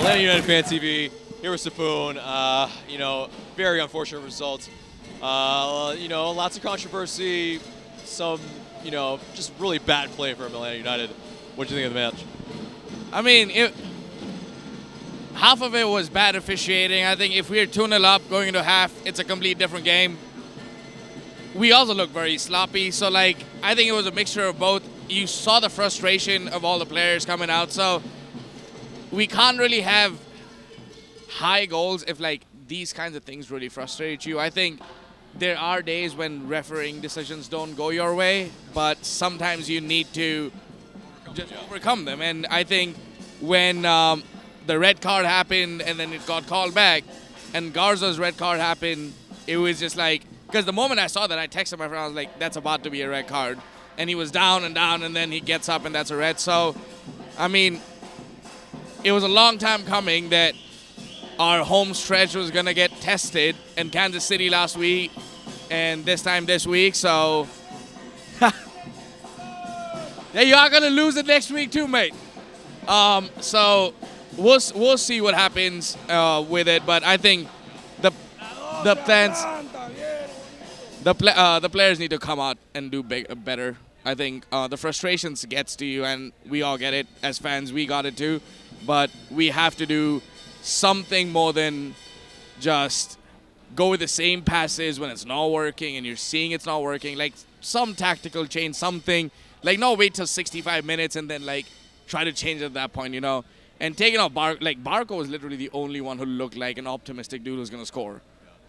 Atlanta United Fan TV, here with Sapoon. You know, very unfortunate result. You know, lots of controversy, some, you know, just really bad play from Atlanta United. What do you think of the match? I mean, half of it was bad officiating. I think if we were 2-0 up going into half, it's a complete different game. We also looked very sloppy, so like I think it was a mixture of both. You saw the frustration of all the players coming out, so we can't really have high goals if like these kinds of things really frustrate you. I think there are days when refereeing decisions don't go your way, but sometimes you need to just overcome them. And I think when the red card happened and then it got called back, and Garza's red card happened, it was just like, because the moment I saw that, I texted my friend, I was like, that's about to be a red card. And he was down, and then he gets up and that's a red. So, I mean, it was a long time coming that our home stretch was going to get tested in Kansas City last week and this time this week. So, yeah, you are going to lose it next week too, mate. So we'll see what happens with it. But I think the players need to come out and do better. I think the frustrations gets to you, and we all get it. As fans, we got it too. But we have to do something more than just go with the same passes when it's not working and you're seeing it's not working. Like some tactical change, something. Like no wait till 65 minutes and then like try to change at that point, you know. And taking off Barco was literally the only one who looked like an optimistic dude who was going to score.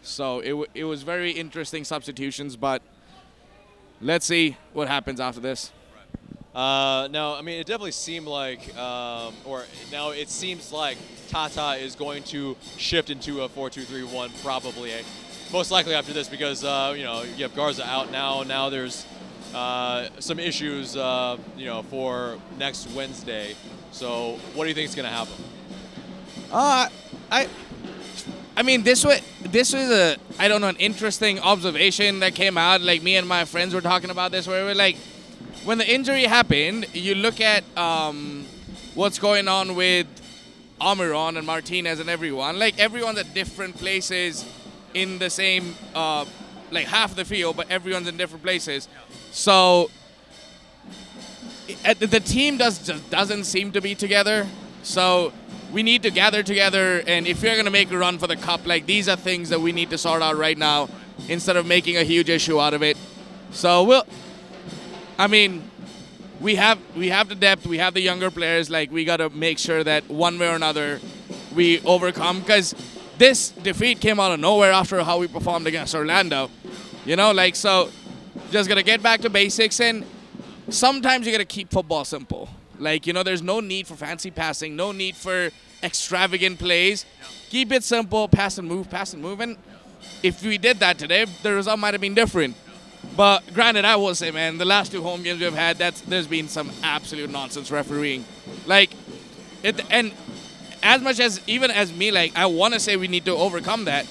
So it was very interesting substitutions, but let's see what happens after this. No, I mean, it definitely seemed like, or now it seems like Tata is going to shift into a 4-2-3-1 probably, most likely after this because, you know, you have Garza out now. Now there's some issues, you know, for next Wednesday. So what do you think is going to happen? I mean, this was a, I don't know, an interesting observation that came out. Like me and my friends were talking about this where we were like, when the injury happened, you look at what's going on with Almiron and Martinez and everyone. Like, everyone's at different places in the same, like, half the field, but everyone's in different places. So, the team just doesn't seem to be together. So, we need to gather together, and if you're going to make a run for the cup, like, these are things that we need to sort out right now instead of making a huge issue out of it. So, I mean, we have the depth, we have the younger players. Like, we got to make sure that one way or another we overcome, because this defeat came out of nowhere after how we performed against Orlando. You know, like, so just got to get back to basics, and sometimes you got to keep football simple. Like, you know, there's no need for fancy passing, no need for extravagant plays. Keep it simple, pass and move, and if we did that today, the result might have been different. But granted, I will say, man, the last two home games we've had, there's been some absolute nonsense refereeing. Like, and as much as, even as me, like, I want to say we need to overcome that,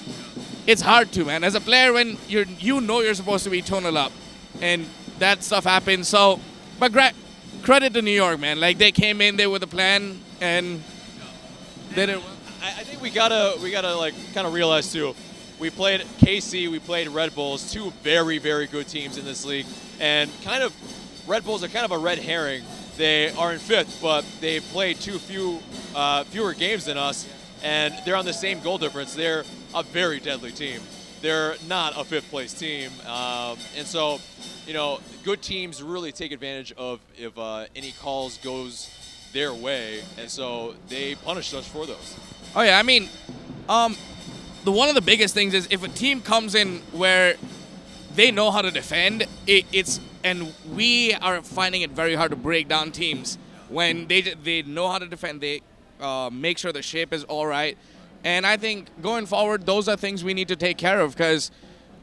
it's hard to, man. As a player, when you know you're supposed to be 2-0 up, and that stuff happens. So, but credit to New York, man. Like, they came in there with a plan, and they did. I think we gotta like kind of realize too. We played KC, we played Red Bulls, two very, very good teams in this league. And kind of, Red Bulls are kind of a red herring. They are in fifth, but they played fewer games than us, and they're on the same goal difference. They're a very deadly team. They're not a fifth-place team. And so, you know, good teams really take advantage of if any calls goes their way, and so they punish us for those. Oh, yeah, I mean, one of the biggest things is if a team comes in where they know how to defend, and we are finding it very hard to break down teams when they know how to defend. They make sure the shape is all right, and I think going forward, those are things we need to take care of because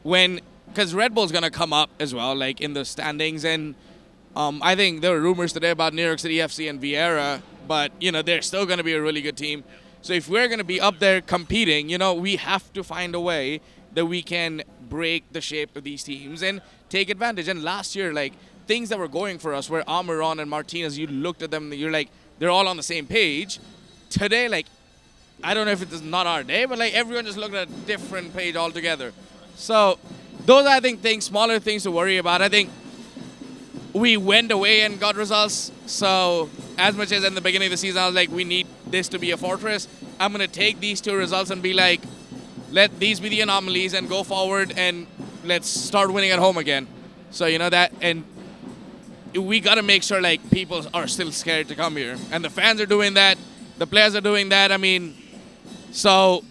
Red Bull's gonna come up as well, like in the standings, and I think there were rumors today about New York City FC and Vieira, but you know they're still gonna be a really good team. So if we're going to be up there competing, you know, we have to find a way that we can break the shape of these teams and take advantage. And last year, like, things that were going for us where Almiron and Martinez, you looked at them, you're like, they're all on the same page. Today, like, I don't know if it's not our day, but like everyone just looked at a different page altogether. So those are, I think, smaller things to worry about. I think we went away and got results. So as much as in the beginning of the season, I was like, we need this to be a fortress. I'm going to take these 2 results and be like, let these be the anomalies and go forward and let's start winning at home again. So, you know, that, and we got to make sure like people are still scared to come here. And the fans are doing that. The players are doing that. I mean, so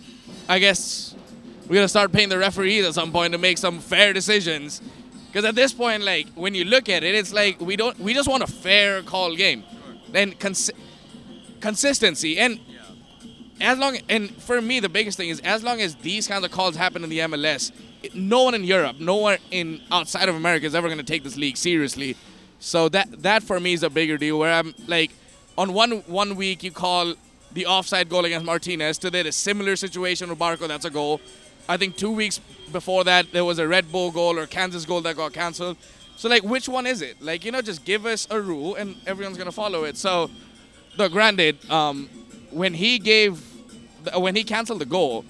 I guess we're going to start paying the referees at some point to make some fair decisions. Because at this point, like, when you look at it, it's like we just want a fair call game. And consistency. And and for me, the biggest thing is as long as these kinds of calls happen in the MLS, no one in Europe, no one outside of America is ever going to take this league seriously. So that for me is a bigger deal, where I'm like, on one week you call the offside goal against Martinez, today a similar situation with Barco, that's a goal. I think 2 weeks before that there was a Red Bull goal or Kansas goal that got canceled. So like, which one is it? Like, you know, just give us a rule and everyone's going to follow it. So, granted, when he canceled the goal,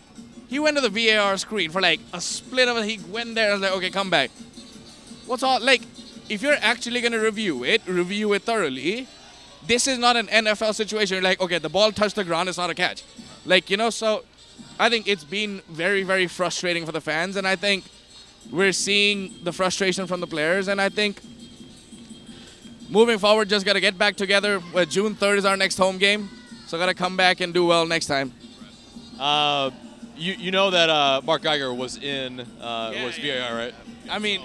he went to the VAR screen for like a split of it. He went there and was like, okay, come back. What's all, like, if you're actually going to review it thoroughly. This is not an NFL situation. You're like, okay, the ball touched the ground, it's not a catch. Like, you know, so I think it's been very, very frustrating for the fans. And I think we're seeing the frustration from the players. And I think moving forward, just got to get back together. June 3rd is our next home game. So got to come back and do well next time. You know that Mark Geiger was was VAR, right? I mean,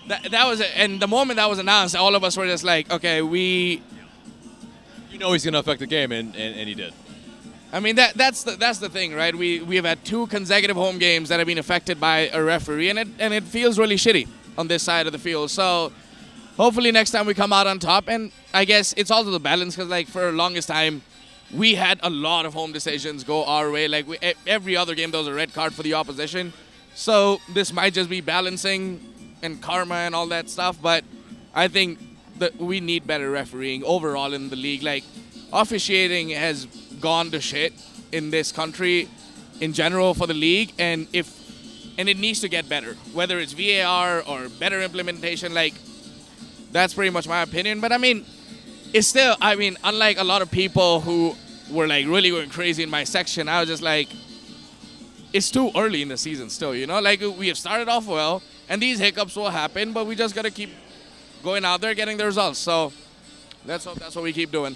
that was it. And the moment that was announced, all of us were just like, okay, you know he's going to affect the game, and he did. I mean, that's the thing, right? We have had 2 consecutive home games that have been affected by a referee, and it feels really shitty on this side of the field. So hopefully next time we come out on top. And I guess it's also the balance, because like for the longest time, we had a lot of home decisions go our way. Like every other game, there was a red card for the opposition. So this might just be balancing and karma and all that stuff. But I think that we need better refereeing overall in the league. Like, officiating has gone to shit in this country in general for the league, and it needs to get better, whether it's VAR or better implementation. Like, that's pretty much my opinion. But I mean, it's still, I mean, unlike a lot of people who were like really going crazy in my section, I was just like, it's too early in the season still, you know? Like, we have started off well, and these hiccups will happen, but we just got to keep going out there, getting the results. So let's hope that's what we keep doing.